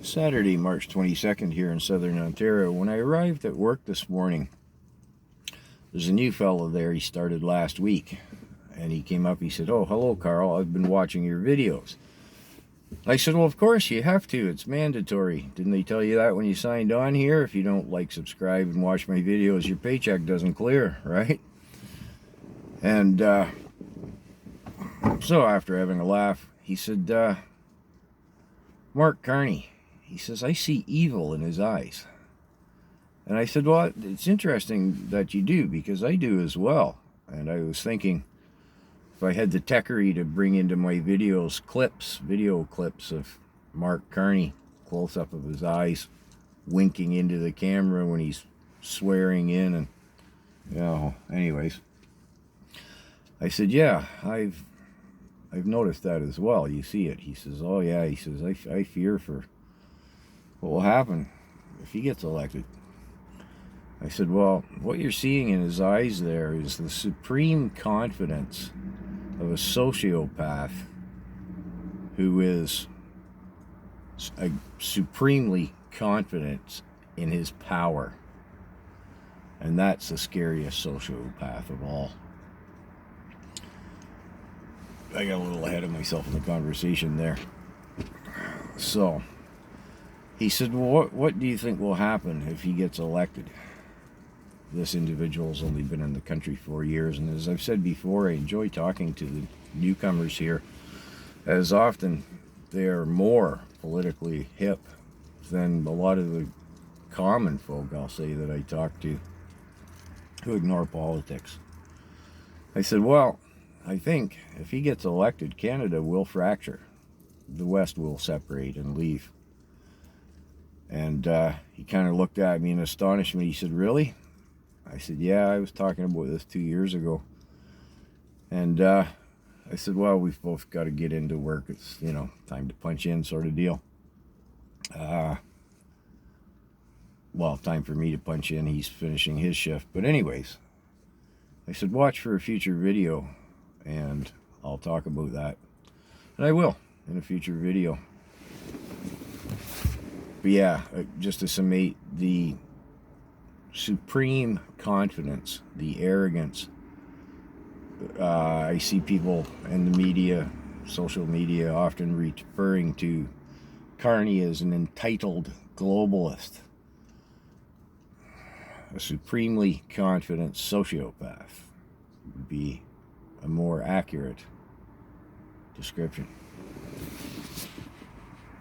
Saturday, March 22nd here in Southern Ontario. When I arrived at work this morning, there's a new fellow there. He started last week, and he came up. He said, "Oh, hello, Carl. I've been watching your videos." I said, "Well, of course you have to. It's mandatory. Didn't they tell you that when you signed on here? If you don't subscribe and watch my videos, your paycheck doesn't clear, right?" And so after having a laugh, he said, "Mark Carney," he says, "I see evil in his eyes." And I said, "Well, it's interesting that you do, because I do as well." And I was thinking, if I had the techery to bring into my videos video clips of Mark Carney, close up of his eyes, winking into the camera when he's swearing in, and anyways, I said, "Yeah, I've noticed that as well. You see it." He says, "Oh yeah," he says, I fear for what will happen if he gets elected." I said, "Well, what you're seeing in his eyes there is the supreme confidence of a sociopath who is supremely confident in his power. And that's the scariest sociopath of all." I got a little ahead of myself in the conversation there. So he said, "Well, what do you think will happen if he gets elected?" This individual's only been in the country 4 years, and as I've said before, I enjoy talking to the newcomers here, as often they're more politically hip than a lot of the common folk, I'll say, that I talk to, who ignore politics. I said, "Well, I think if he gets elected, Canada will fracture. The West will separate and leave." And he kind of looked at me in astonishment. He said, "Really?" I said, "Yeah, I was talking about this 2 years ago." And I said, "Well, we've both got to get into work. It's, time to punch in, sort of deal." Well, time for me to punch in. He's finishing his shift. But anyways, I said, "Watch for a future video, and I'll talk about that." And I will in a future video. But yeah, just to summate, the supreme confidence, the arrogance. I see people in the media, social media, often referring to Carney as an entitled globalist. A supremely confident sociopath would be a more accurate description.